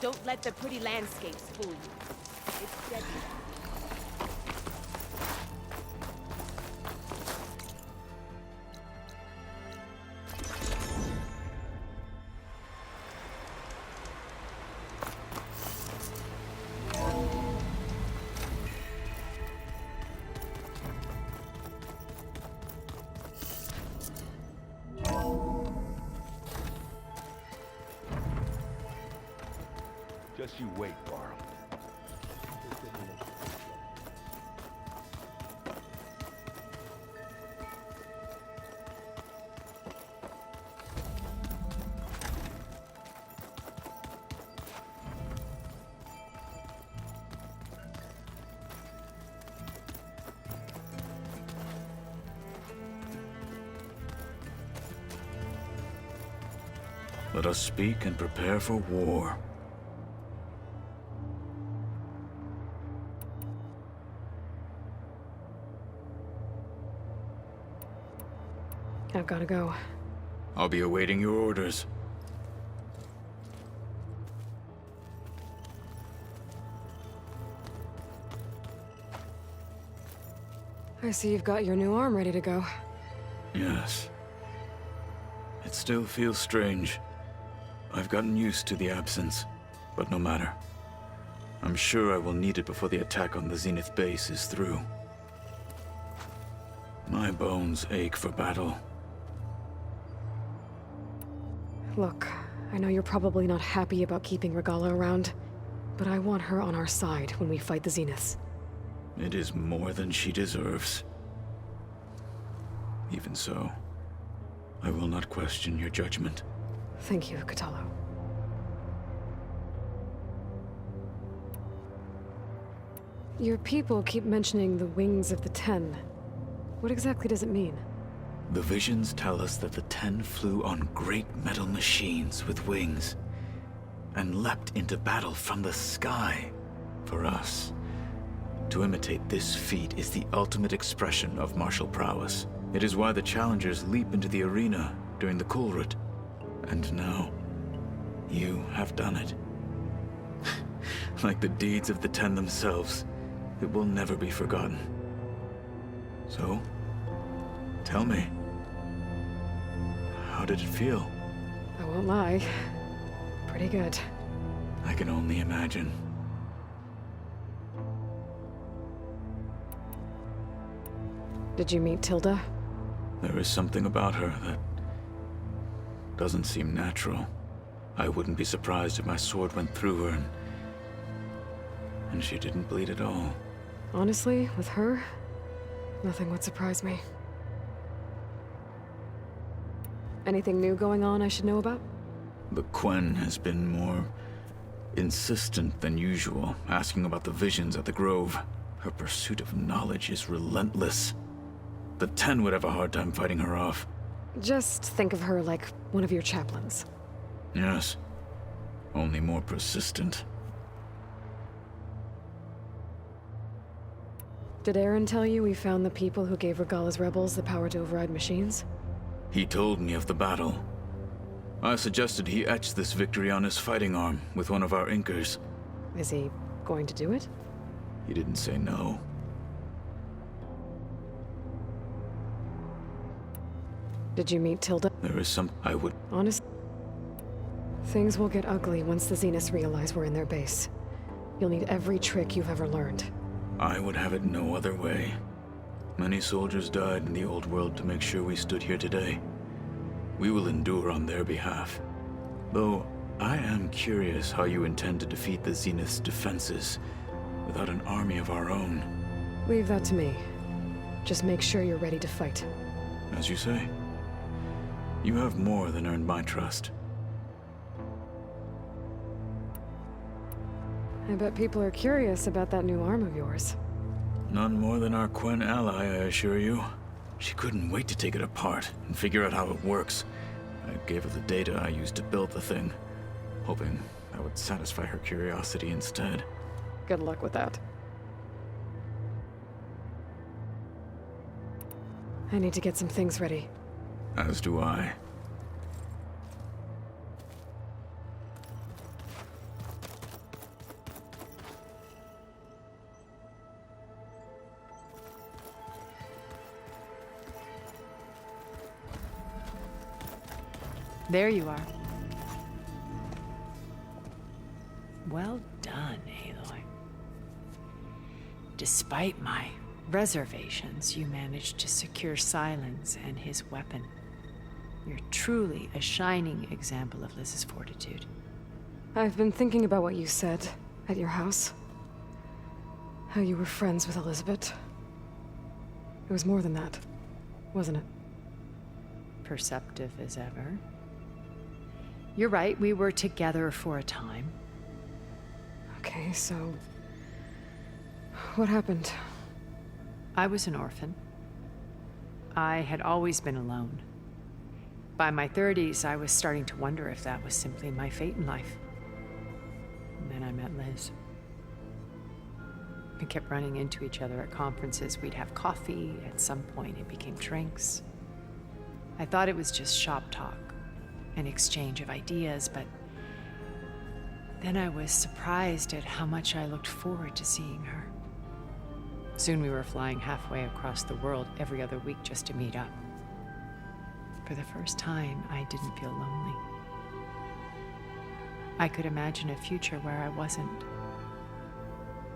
Don't let the pretty landscapes fool you. It's deadly. Just you wait, Barl. Let us speak and prepare for war. I've gotta go. I'll be awaiting your orders. I see you've got your new arm ready to go. Yes. It still feels strange. I've gotten used to the absence, but no matter. I'm sure I will need it before the attack on the Zenith base is through. My bones ache for battle. Look, I know you're probably not happy about keeping Regalla around, but I want her on our side when we fight the Zeniths. It is more than she deserves. Even so, I will not question your judgment. Thank you, Kotallo. Your people keep mentioning the wings of the Ten. What exactly does it mean? The visions tell us that the Ten flew on great metal machines with wings, and leapt into battle from the sky. For us, to imitate this feat is the ultimate expression of martial prowess. It is why the challengers leap into the arena during the Kulrut. And now, you have done it. Like the deeds of the Ten themselves, it will never be forgotten. So, tell me, how did it feel? I won't lie. Pretty good. I can only imagine. Did you meet Tilda? There is something about her that doesn't seem natural. I wouldn't be surprised if my sword went through her and she didn't bleed at all. Honestly, with her, nothing would surprise me. Anything new going on I should know about? The Quen has been more insistent than usual, asking about the visions at the Grove. Her pursuit of knowledge is relentless. The Ten would have a hard time fighting her off. Just think of her like one of your chaplains. Yes, only more persistent. Did Aaron tell you we found the people who gave Regalla's rebels the power to override machines? He told me of the battle. I suggested he etch this victory on his fighting arm with one of our inkers. Is he going to do it? He didn't say no. Did you meet Tilda? There is some I would... Honest? Things will get ugly once the Zeniths realize we're in their base. You'll need every trick you've ever learned. I would have it no other way. Many soldiers died in the old world to make sure we stood here today. We will endure on their behalf. Though, I am curious how you intend to defeat the Zenith's defenses without an army of our own. Leave that to me. Just make sure you're ready to fight. As you say. You have more than earned my trust. I bet people are curious about that new arm of yours. None more than our Quen ally, I assure you. She couldn't wait to take it apart and figure out how it works. I gave her the data I used to build the thing, hoping that would satisfy her curiosity instead. Good luck with that. I need to get some things ready. As do I. There you are. Well done, Aloy. Despite my reservations, you managed to secure Silence and his weapon. You're truly a shining example of Liz's fortitude. I've been thinking about what you said at your house. How you were friends with Elizabeth. It was more than that, wasn't it? Perceptive as ever. You're right, we were together for a time. Okay, so... what happened? I was an orphan. I had always been alone. By my 30s, I was starting to wonder if that was simply my fate in life. And then I met Liz. We kept running into each other at conferences. We'd have coffee. At some point, it became drinks. I thought it was just shop talk, an exchange of ideas, but then I was surprised at how much I looked forward to seeing her. Soon we were flying halfway across the world every other week just to meet up. For the first time, I didn't feel lonely. I could imagine a future where I wasn't.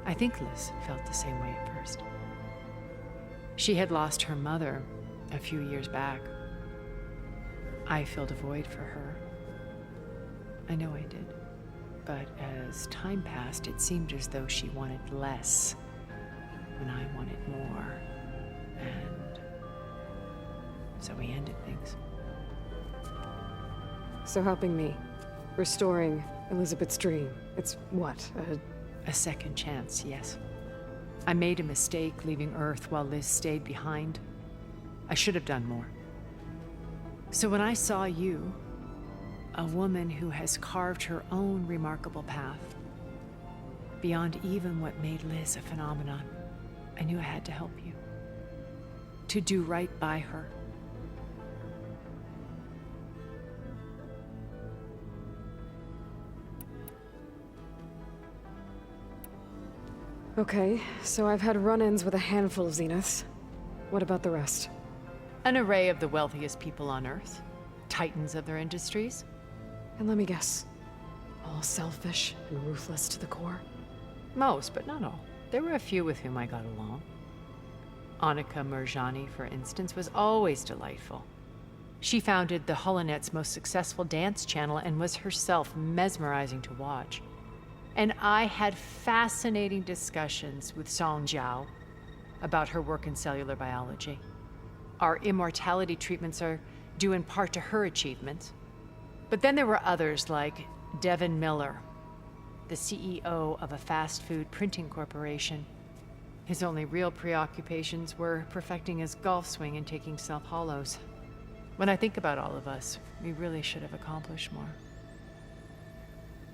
I think Liz felt the same way at first. She had lost her mother a few years back. I filled a void for her. I know I did. But as time passed, it seemed as though she wanted less when I wanted more. And so we ended things. So helping me. Restoring Elizabeth's dream. It's what, A second chance, yes. I made a mistake leaving Earth while Liz stayed behind. I should have done more. So when I saw you, a woman who has carved her own remarkable path, beyond even what made Liz a phenomenon, I knew I had to help you. To do right by her. Okay, so I've had run-ins with a handful of Zeniths. What about the rest? An array of the wealthiest people on Earth. Titans of their industries. And let me guess. All selfish and ruthless to the core? Most, but not all. There were a few with whom I got along. Annika Murjani, for instance, was always delightful. She founded the Holonet's most successful dance channel and was herself mesmerizing to watch. And I had fascinating discussions with Song Jiao about her work in cellular biology. Our immortality treatments are due in part to her achievements. But then there were others like Devin Miller, the CEO of a fast food printing corporation. His only real preoccupations were perfecting his golf swing and taking self-hollows. When I think about all of us, we really should have accomplished more.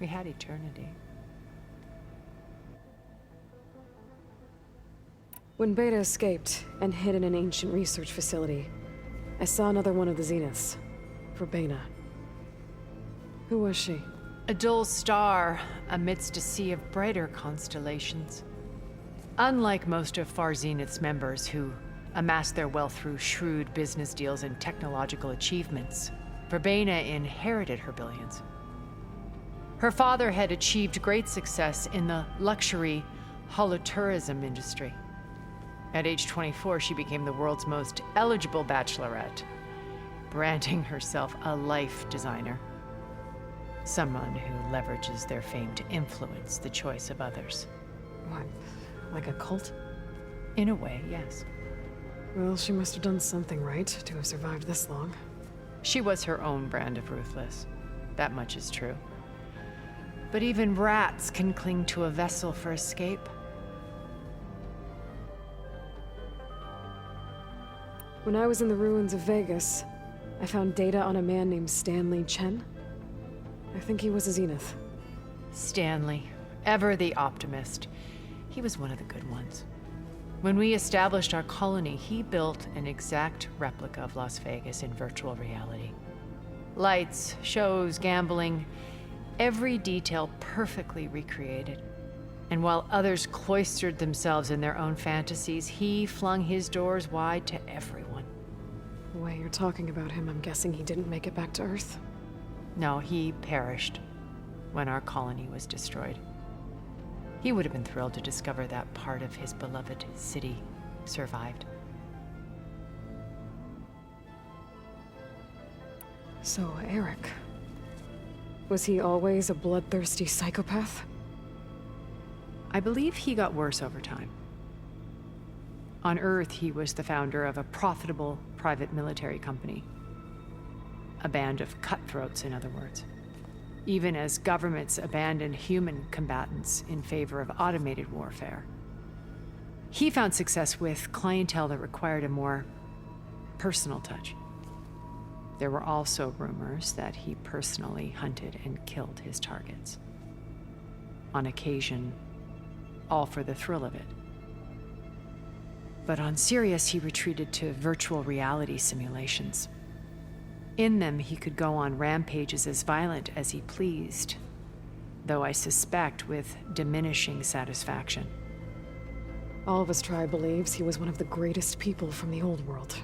We had eternity. When Beta escaped and hid in an ancient research facility, I saw another one of the Zeniths, Verbena. Who was she? A dull star amidst a sea of brighter constellations. Unlike most of Far Zenith's members who amassed their wealth through shrewd business deals and technological achievements, Verbena inherited her billions. Her father had achieved great success in the luxury holotourism industry. At age 24, she became the world's most eligible bachelorette, branding herself a life designer. Someone who leverages their fame to influence the choice of others. What, like a cult? In a way, yes. Well, she must have done something right to have survived this long. She was her own brand of ruthless. That much is true. But even rats can cling to a vessel for escape. When I was in the ruins of Vegas, I found data on a man named Stanley Chen. I think he was a Zenith. Stanley, ever the optimist. He was one of the good ones. When we established our colony, he built an exact replica of Las Vegas in virtual reality. Lights, shows, gambling, every detail perfectly recreated. And while others cloistered themselves in their own fantasies, he flung his doors wide to everyone. The way you're talking about him, I'm guessing he didn't make it back to Earth. No, he perished when our colony was destroyed. He would have been thrilled to discover that part of his beloved city survived. So, Eric. Was he always a bloodthirsty psychopath? I believe he got worse over time. On Earth, he was the founder of a profitable private military company. A band of cutthroats, in other words. Even as governments abandoned human combatants in favor of automated warfare. He found success with clientele that required a more personal touch. There were also rumors that he personally hunted and killed his targets. On occasion, all for the thrill of it. But on Sirius, he retreated to virtual reality simulations. In them, he could go on rampages as violent as he pleased, though I suspect with diminishing satisfaction. All of his tribe believes he was one of the greatest people from the old world.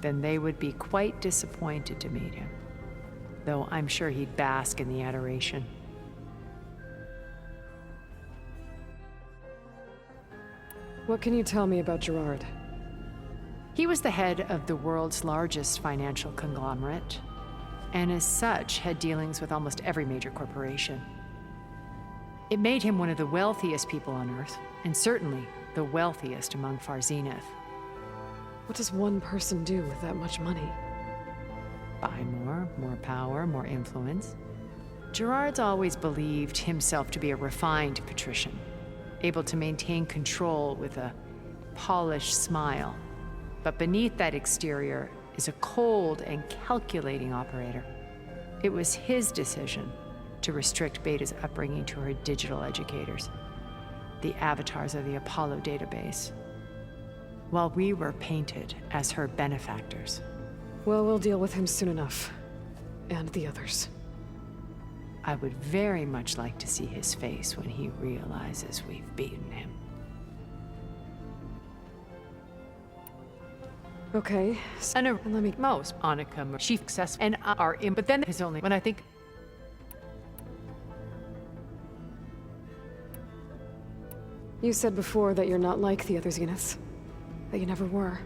Then they would be quite disappointed to meet him, though I'm sure he'd bask in the adoration. What can you tell me about Gerard? He was the head of the world's largest financial conglomerate, and as such had dealings with almost every major corporation. It made him one of the wealthiest people on Earth, and certainly the wealthiest among Far Zenith. What does one person do with that much money? Buy more power, more influence. Gerard's always believed himself to be a refined patrician, able to maintain control with a polished smile. But beneath that exterior is a cold and calculating operator. It was his decision to restrict Beta's upbringing to her digital educators, the avatars of the Apollo database, while we were painted as her benefactors. Well, we'll deal with him soon enough. And the others. I would very much like to see his face when he realizes we've beaten him. Okay, so And let me... most Annika, chief success, and are in, but then is only when I think. You said before that you're not like the other Zeniths. That you never were.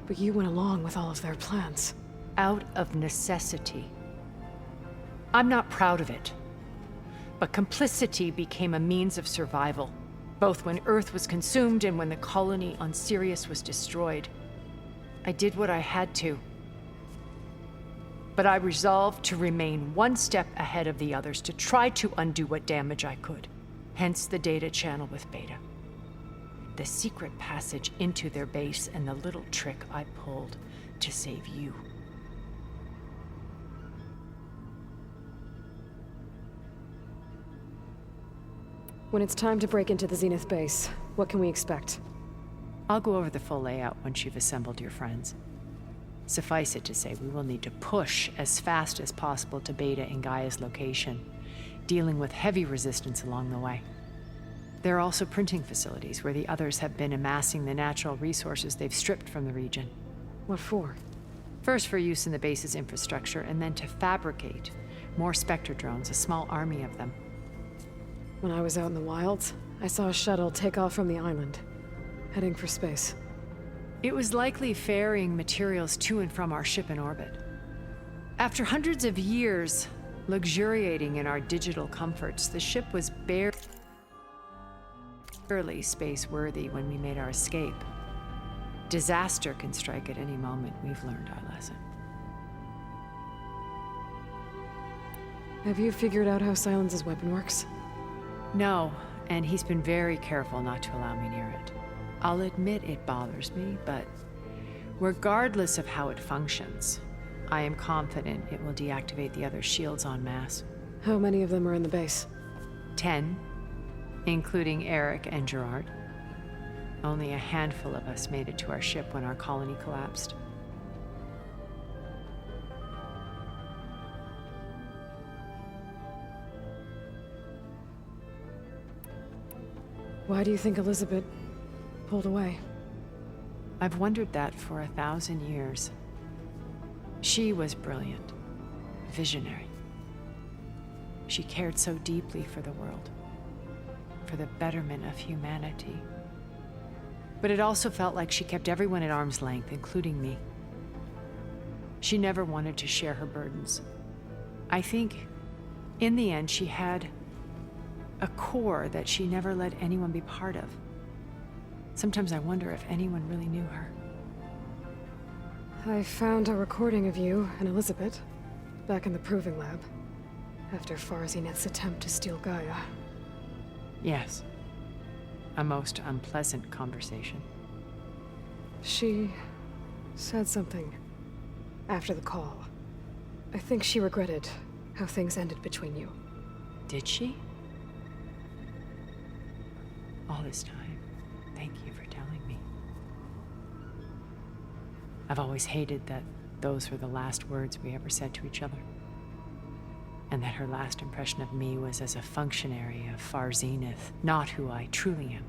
But you went along with all of their plans. Out of necessity. I'm not proud of it. But complicity became a means of survival, both when Earth was consumed and when the colony on Sirius was destroyed. I did what I had to. But I resolved to remain one step ahead of the others, to try to undo what damage I could. Hence the data channel with Beta. The secret passage into their base and the little trick I pulled to save you. When it's time to break into the Zenith base, what can we expect? I'll go over the full layout once you've assembled your friends. Suffice it to say, we will need to push as fast as possible to Beta and Gaia's location, dealing with heavy resistance along the way. There are also printing facilities where the others have been amassing the natural resources they've stripped from the region. What for? First for use in the base's infrastructure, and then to fabricate more Spectre drones, a small army of them. When I was out in the wilds, I saw a shuttle take off from the island, heading for space. It was likely ferrying materials to and from our ship in orbit. After hundreds of years luxuriating in our digital comforts, the ship was barely space-worthy when we made our escape. Disaster can strike at any moment. We've learned our lesson. Have you figured out how Silence's weapon works? No, and he's been very careful not to allow me near it. I'll admit it bothers me, but regardless of how it functions, I am confident it will deactivate the other shields en masse. How many of them are in the base? 10, including Eric and Gerard. Only a handful of us made it to our ship when our colony collapsed. Why do you think Elizabeth pulled away? I've wondered that for 1,000 years. She was brilliant. visionary. She cared so deeply for the world, for the betterment of humanity. But it also felt like she kept everyone at arm's length, including me. She never wanted to share her burdens. I think, in the end, she had a core that she never let anyone be part of. Sometimes I wonder if anyone really knew her. I found a recording of you and Elizabeth back in the proving lab after Farzineth's attempt to steal Gaia. Yes. A most unpleasant conversation. She said something after the call. I think she regretted how things ended between you. Did she? All this time, thank you for telling me. I've always hated that those were the last words we ever said to each other. And that her last impression of me was as a functionary of Far Zenith, not who I truly am.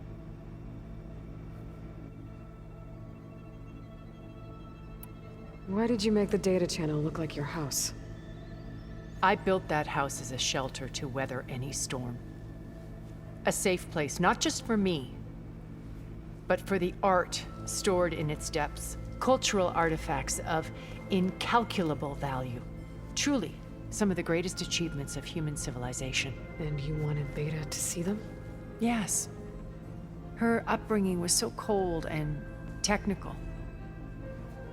Why did you make the data channel look like your house? I built that house as a shelter to weather any storm. A safe place, not just for me, but for the art stored in its depths. Cultural artifacts of incalculable value. Truly, some of the greatest achievements of human civilization. And you wanted Beta to see them? Yes. Her upbringing was so cold and technical.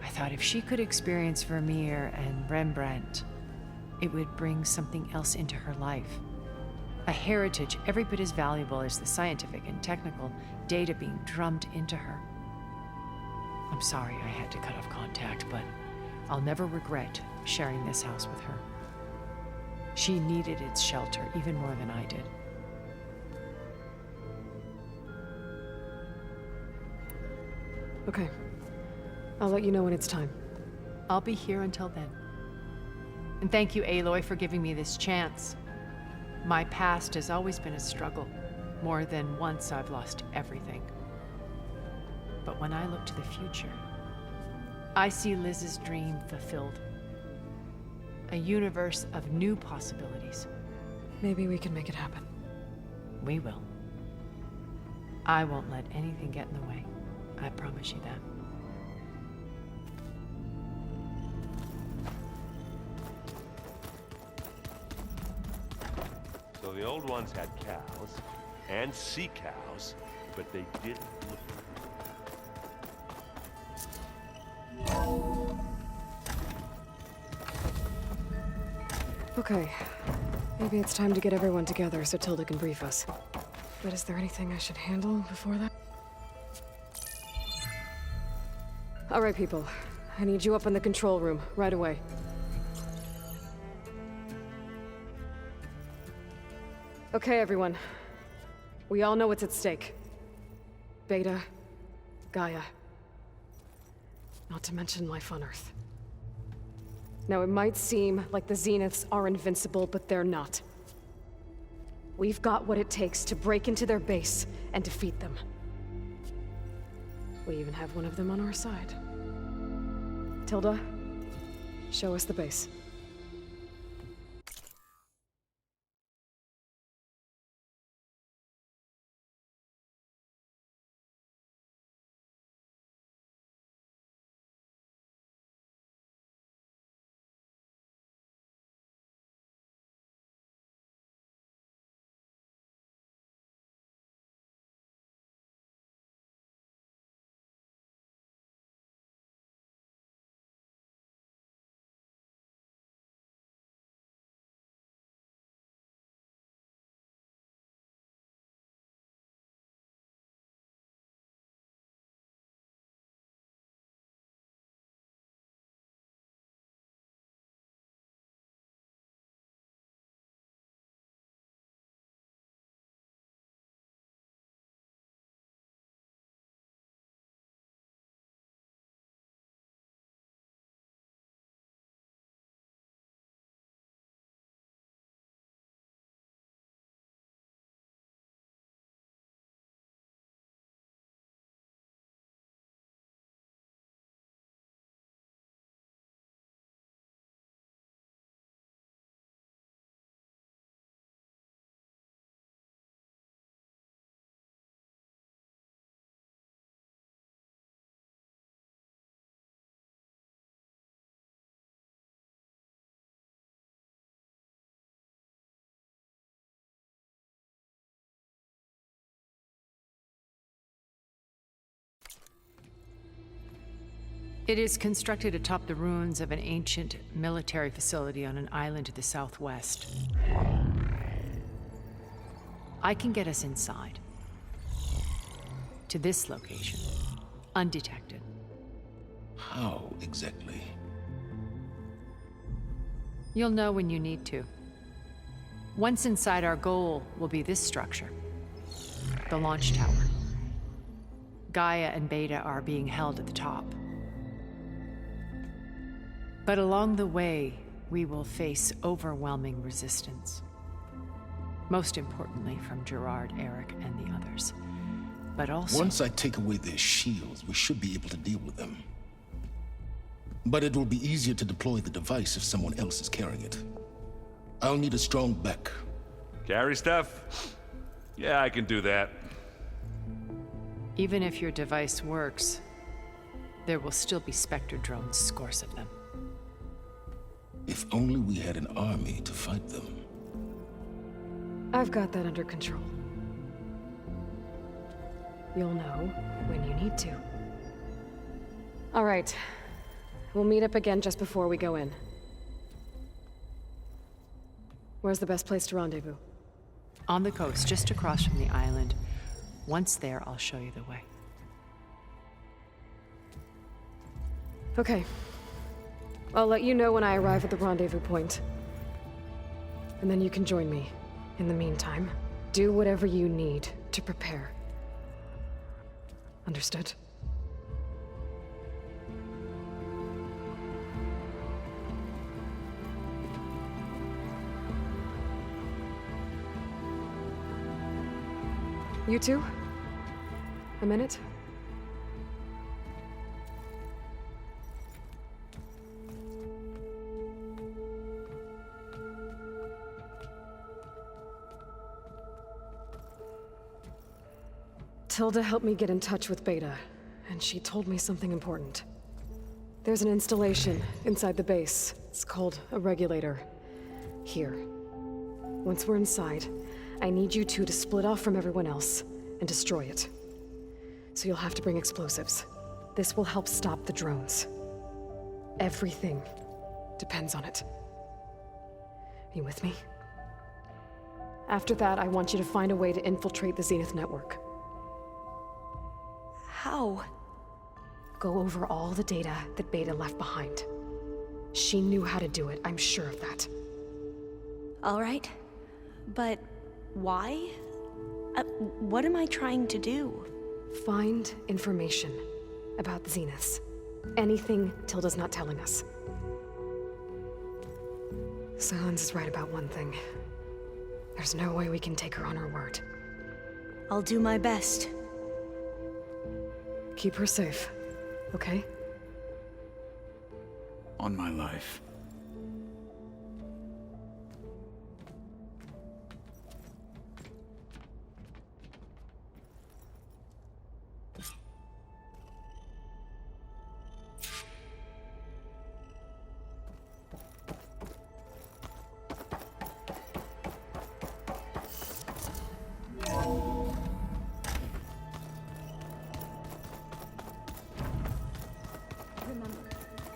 I thought if she could experience Vermeer and Rembrandt, it would bring something else into her life. A heritage every bit as valuable as the scientific and technical data being drummed into her. I'm sorry I had to cut off contact, but I'll never regret sharing this house with her. She needed its shelter even more than I did. Okay. I'll let you know when it's time. I'll be here until then. And thank you, Aloy, for giving me this chance. My past has always been a struggle. More than once I've lost everything. But when I look to the future, I see Liz's dream fulfilled. A universe of new possibilities. Maybe we can make it happen. We will. I won't let anything get in the way. I promise you that. So the old ones had cows and sea cows, but they didn't look. Okay. Maybe it's time to get everyone together so Tilda can brief us. But is there anything I should handle before that? All right, people. I need you up in the control room, right away. Okay, everyone. We all know what's at stake. Beta, Gaia. Not to mention life on Earth. Now, it might seem like the Zeniths are invincible, but they're not. We've got what it takes to break into their base and defeat them. We even have one of them on our side. Tilda, show us the base. It is constructed atop the ruins of an ancient military facility on an island to the southwest. I can get us inside. To this location, undetected. How exactly? You'll know when you need to. Once inside, our goal will be this structure. The launch tower. Gaia and Beta are being held at the top. But along the way, we will face overwhelming resistance. Most importantly from Gerard, Eric, and the others. But also... Once I take away their shields, we should be able to deal with them. But it will be easier to deploy the device if someone else is carrying it. I'll need a strong back. Carry stuff? Yeah, I can do that. Even if your device works, there will still be Spectre drones, scores of them. If only we had an army to fight them. I've got that under control. You'll know when you need to. All right. We'll meet up again just before we go in. Where's the best place to rendezvous? On the coast, just across from the island. Once there, I'll show you the way. Okay. I'll let you know when I arrive at the rendezvous point. And then you can join me. In the meantime, do whatever you need to prepare. Understood? You two? A minute? Tilda helped me get in touch with Beta, and she told me something important. There's an installation inside the base. It's called a regulator. Here. Once we're inside, I need you two to split off from everyone else and destroy it. So you'll have to bring explosives. This will help stop the drones. Everything depends on it. Are you with me? After that, I want you to find a way to infiltrate the Zenith network. How? Go over all the data that Beta left behind. She knew how to do it, I'm sure of that. All right. But why? What am I trying to do? Find information about the Zeniths. Anything Tilda's not telling us. Silence is right about one thing. There's no way we can take her on her word. I'll do my best. Keep her safe, okay? On my life.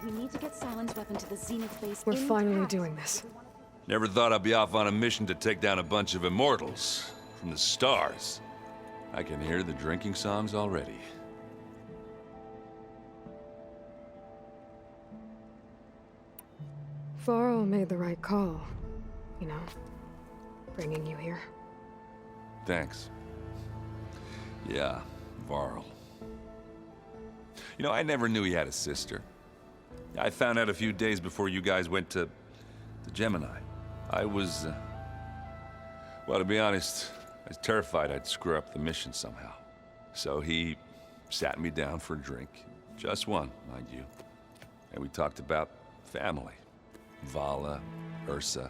We need to get Silent's weapon to the Zenith base. We're finally intact. doing this. Never thought I'd be off on a mission to take down a bunch of immortals from the stars. I can hear the drinking songs already. Varl made the right call. You know, bringing you here. Thanks. Yeah, Varl. You know, I never knew he had a sister. I found out a few days before you guys went to the Gemini. I was, well, to be honest, I was terrified I'd screw up the mission somehow. So he sat me down for a drink. Just one, mind you. And we talked about family. Vala, Ursa,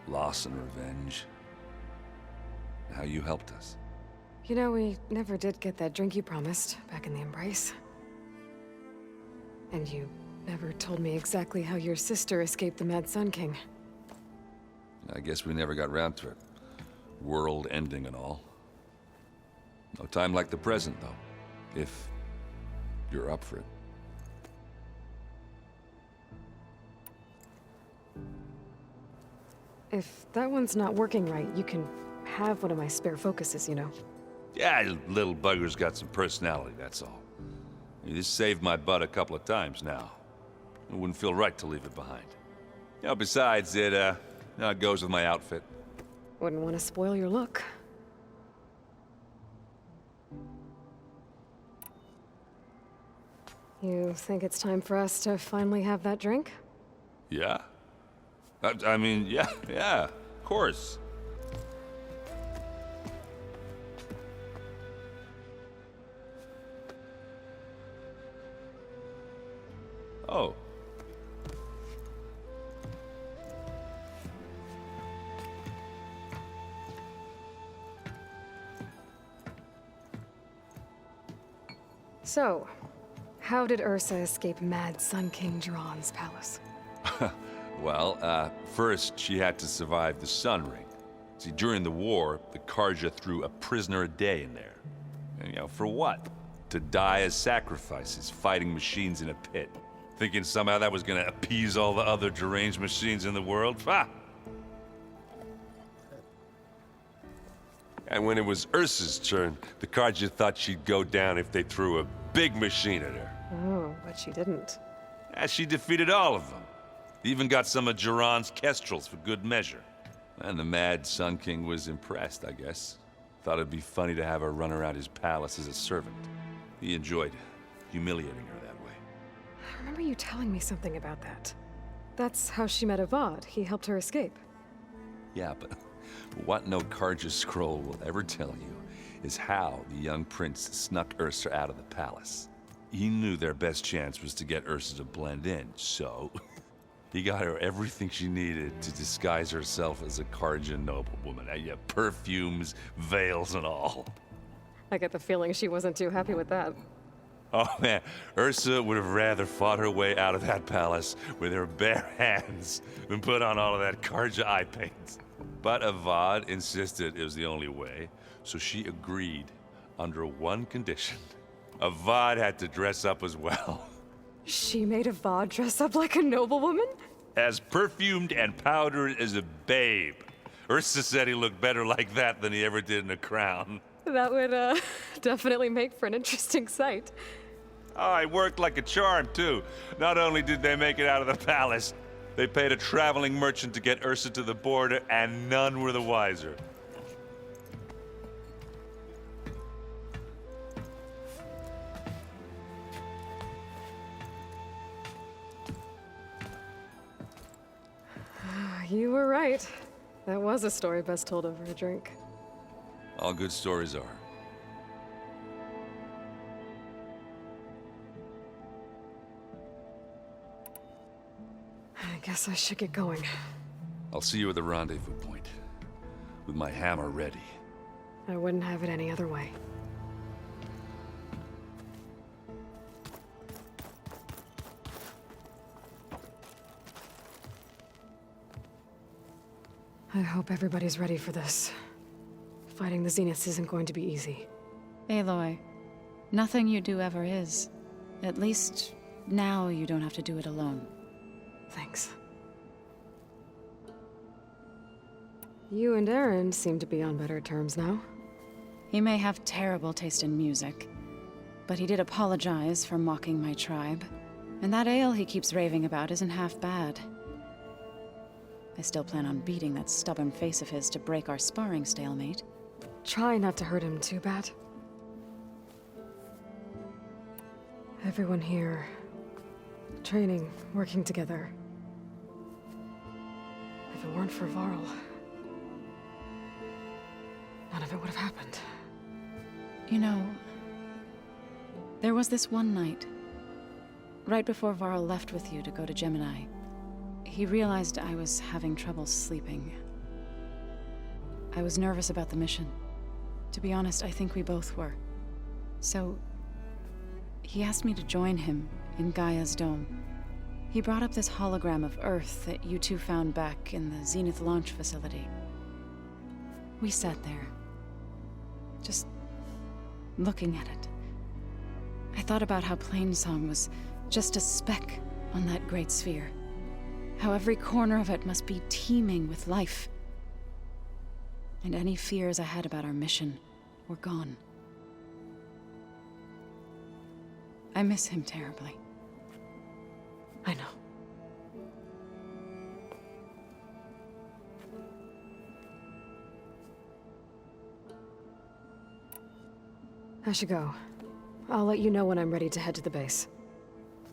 loss and revenge. How you helped us. You know, we never did get that drink you promised back in the Embrace. And you never told me exactly how your sister escaped the Mad Sun King. I guess we never got round to it. World ending and all. No time like the present, though. If you're up for it. If that one's not working right, you can have one of my spare focuses, you know. Yeah, little bugger's got some personality, that's all. This saved my butt a couple of times now. It wouldn't feel right to leave it behind. You know, besides, it goes with my outfit. Wouldn't want to spoil your look. You think it's time for us to finally have that drink? Yeah? I mean, yeah, of course. Oh. So, how did Ursa escape Mad Sun King Jiran's palace? Well, first she had to survive the Sun Ring. See, during the war, the Karja threw a prisoner a day in there. And, you know, for what? To die as sacrifices, fighting machines in a pit. Thinking somehow that was gonna appease all the other deranged machines in the world? Ha! And when it was Ursa's turn, the Karja thought she'd go down if they threw a big machine at her. Oh, but she didn't. And she defeated all of them. Even got some of Jiran's kestrels for good measure. And the Mad Sun King was impressed, I guess. Thought it'd be funny to have her run around his palace as a servant. He enjoyed humiliating her that way. I remember you telling me something about that. That's how she met Avad. He helped her escape. Yeah, but what no Karja scroll will ever tell you is how the young prince snuck Ursa out of the palace. He knew their best chance was to get Ursa to blend in, so he got her everything she needed to disguise herself as a Karja noblewoman. Yeah, perfumes, veils, and all. I get the feeling she wasn't too happy with that. Oh man, Ursa would have rather fought her way out of that palace with her bare hands than put on all of that Karja eye paint. But Avad insisted it was the only way, so she agreed under one condition. Avad had to dress up as well. She made Avad dress up like a noblewoman? As perfumed and powdered as a babe. Ursa said he looked better like that than he ever did in a crown. That would, definitely make for an interesting sight. Oh, it worked like a charm, too. Not only did they make it out of the palace, they paid a traveling merchant to get Ursa to the border, and none were the wiser. You were right. That was a story best told over a drink. All good stories are. I guess I should get going. I'll see you at the rendezvous point, with my hammer ready. I wouldn't have it any other way. I hope everybody's ready for this. Fighting the Zeniths isn't going to be easy. Aloy, nothing you do ever is. At least, now you don't have to do it alone. Thanks. You and Aaron seem to be on better terms now. He may have terrible taste in music, but he did apologize for mocking my tribe. And that ale he keeps raving about isn't half bad. I still plan on beating that stubborn face of his to break our sparring stalemate. Try not to hurt him too bad. Everyone here, training, working together. If it weren't for Varl, none of it would have happened. You know, there was this one night, right before Varl left with you to go to Gemini. He realized I was having trouble sleeping. I was nervous about the mission. To be honest, I think we both were. So, he asked me to join him in Gaia's dome. He brought up this hologram of Earth that you two found back in the Zenith launch facility. We sat there, just looking at it. I thought about how Plainsong was just a speck on that great sphere. How every corner of it must be teeming with life. And any fears I had about our mission were gone. I miss him terribly. I know. I should go. I'll let you know when I'm ready to head to the base.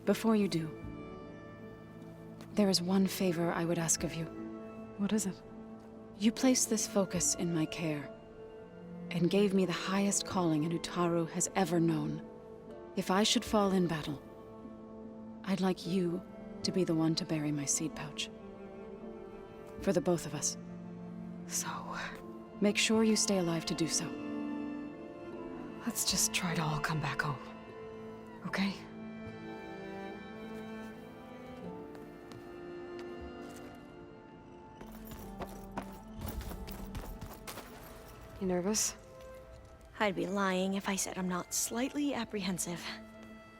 Before you do, there is one favor I would ask of you. What is it? You placed this focus in my care, and gave me the highest calling an Utaru has ever known. If I should fall in battle, I'd like you to be the one to bury my seed pouch. For the both of us. So, Make sure you stay alive to do so. let's just try to all come back home. Okay? You nervous? I'd be lying if I said I'm not slightly apprehensive.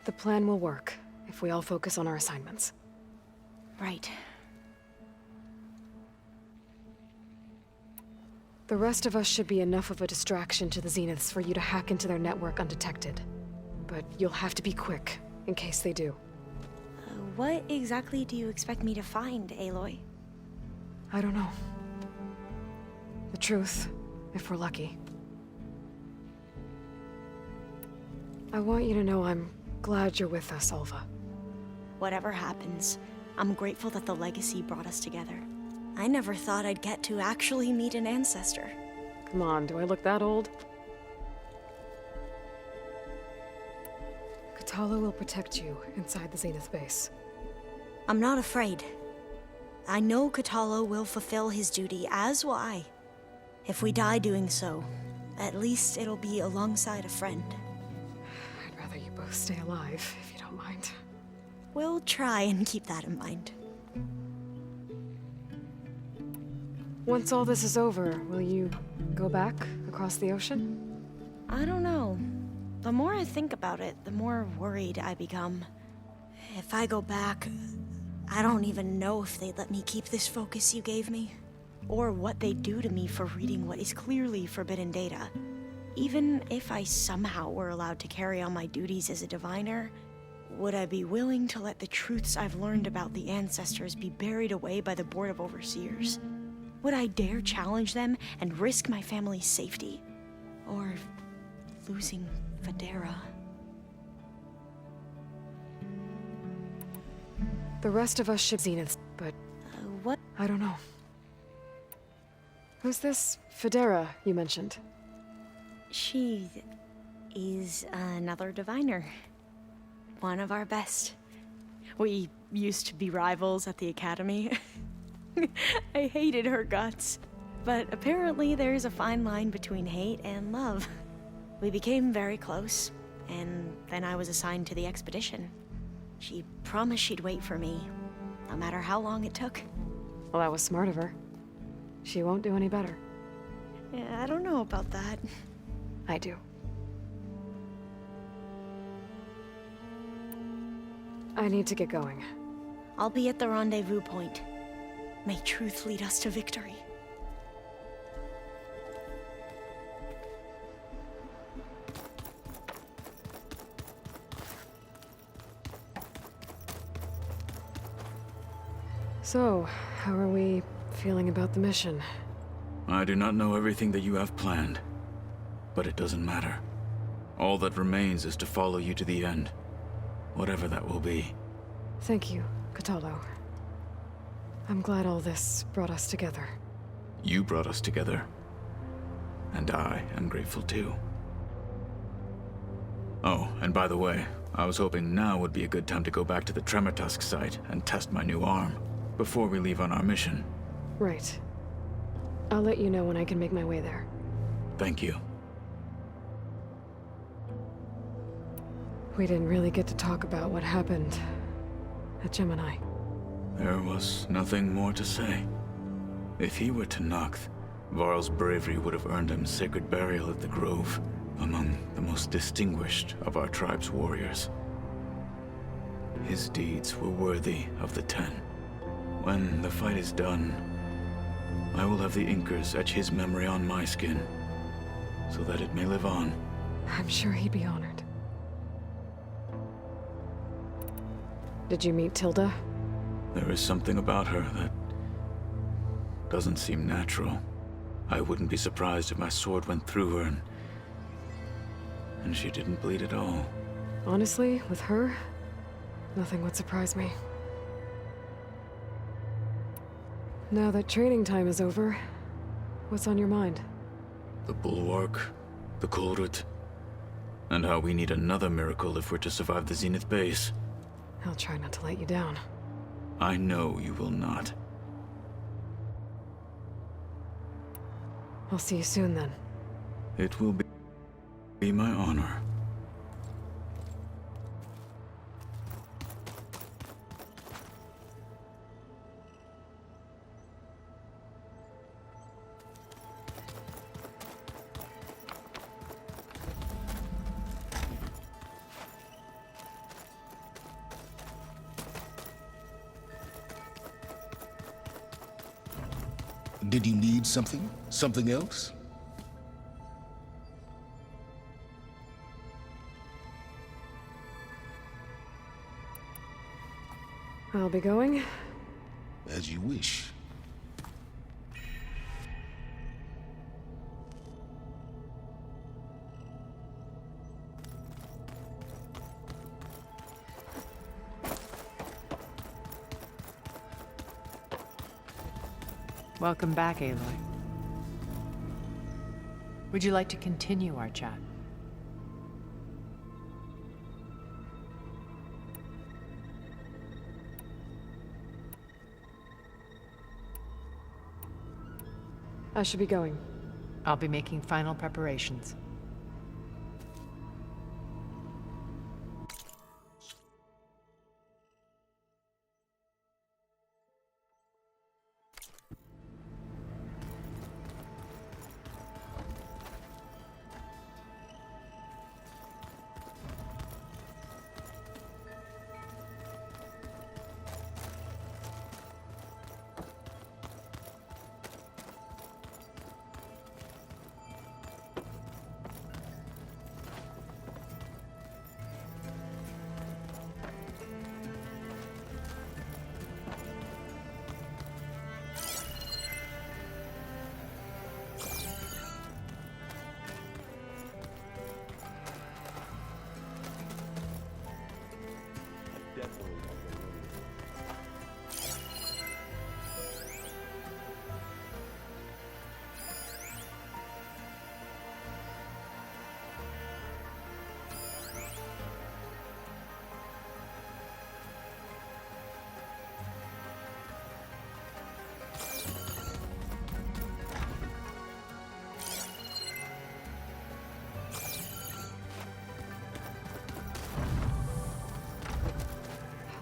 The plan will work if we all focus on our assignments. Right. The rest of us should be enough of a distraction to the Zeniths for you to hack into their network undetected. But you'll have to be quick, in case they do. What exactly do you expect me to find, Aloy? I don't know. The truth, if we're lucky. I want you to know I'm glad you're with us, Alva. Whatever happens, I'm grateful that the legacy brought us together. I never thought I'd get to actually meet an ancestor. Come on, do I look that old? Katala will protect you inside the Zenith base. I'm not afraid. I know Katalo will fulfill his duty, as will I. If we die doing so, at least it'll be alongside a friend. I'd rather you both stay alive, if you don't mind. We'll try and keep that in mind. Once all this is over, will you go back across the ocean? I don't know. The more I think about it, the more worried I become. If I go back, I don't even know if they'd let me keep this focus you gave me, or what they'd do to me for reading what is clearly forbidden data. Even if I somehow were allowed to carry on my duties as a diviner, would I be willing to let the truths I've learned about the ancestors be buried away by the Board of Overseers? Would I dare challenge them and risk my family's safety? Or losing Federa? The rest of us should Zeniths, but What? I don't know. Who's this Federa you mentioned? She is another diviner. One of our best. We used to be rivals at the academy. I hated her guts. But apparently there's a fine line between hate and love. We became very close, and then I was assigned to the expedition. She promised she'd wait for me, no matter how long it took. Well, that was smart of her. She won't do any better. Yeah, I don't know about that. I do. I need to get going. I'll be at the rendezvous point. May truth lead us to victory. So, how are we feeling about the mission? I do not know everything that you have planned, but it doesn't matter. All that remains is to follow you to the end, whatever that will be. Thank you, Katalo. I'm glad all this brought us together. You brought us together, and I am grateful too. Oh, and by the way, I was hoping now would be a good time to go back to the Tremortusk site and test my new arm, before we leave on our mission. Right. I'll let you know when I can make my way there. Thank you. We didn't really get to talk about what happened at Gemini. There was nothing more to say. If he were to Noct, Varl's bravery would have earned him sacred burial at the Grove, among the most distinguished of our tribe's warriors. His deeds were worthy of the Ten. When the fight is done, I will have the Inkers etch his memory on my skin, so that it may live on. I'm sure he'd be honored. Did you meet Tilda? There is something about her that doesn't seem natural. I wouldn't be surprised if my sword went through her and she didn't bleed at all. Honestly, with her, nothing would surprise me. Now that training time is over, what's on your mind? The Bulwark, the Kulrut, and how we need another miracle if we're to survive the Zenith base. I'll try not to let you down. I know you will not. I'll see you soon then. It will be my honor. Did you need something? Something else? I'll be going. As you wish. Welcome back, Aloy. Would you like to continue our chat? I should be going. I'll be making final preparations.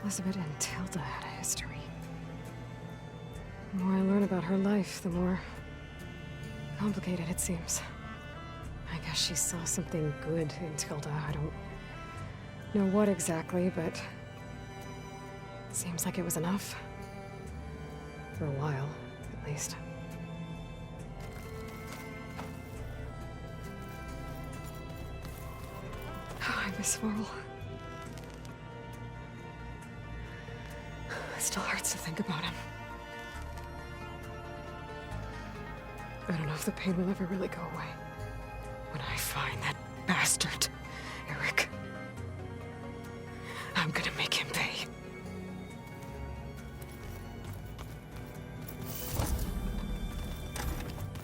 Elizabeth and Tilda had a history. The more I learn about her life, the more complicated it seems. I guess she saw something good in Tilda. I don't know what exactly, but it seems like it was enough. For a while, at least. Oh, I miss Varl. It still hurts to think about him. I don't know if the pain will ever really go away. When I find that bastard, Eric, I'm gonna make him pay.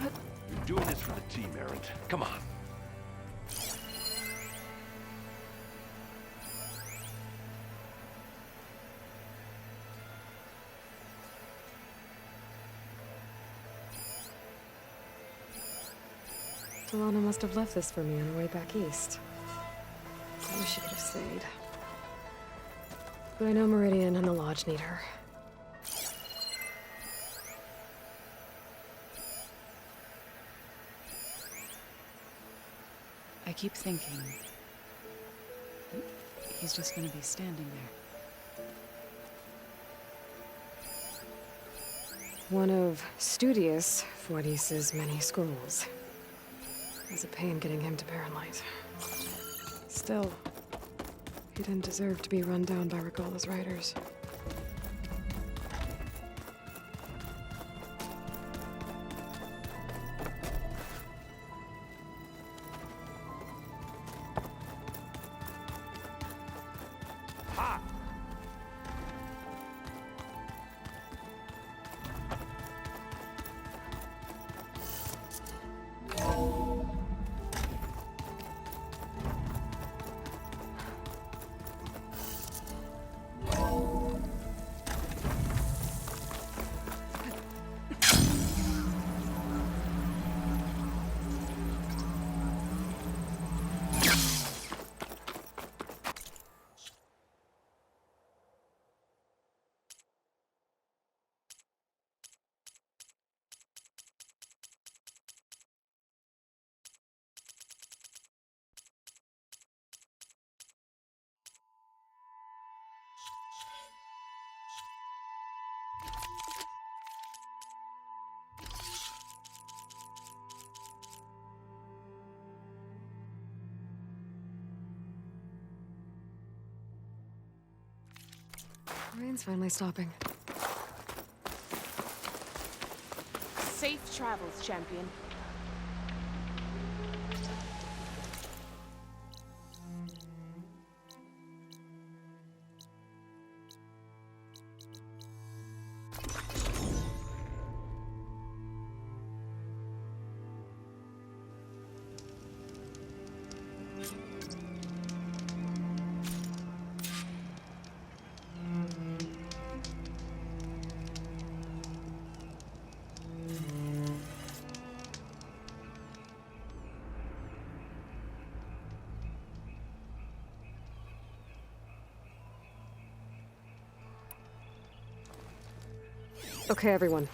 You're doing this for the team, Erend. Come on. Delana must have left this for me on her way back east. I wish she could have stayed. But I know Meridian and the Lodge need her. I keep thinking he's just gonna be standing there. One of Studious Fortis's many scrolls. There's a pain getting him to Barrenlight. Still, he didn't deserve to be run down by Regalla's riders. Rain's finally stopping. Safe travels, champion. Okay, everyone.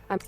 I'm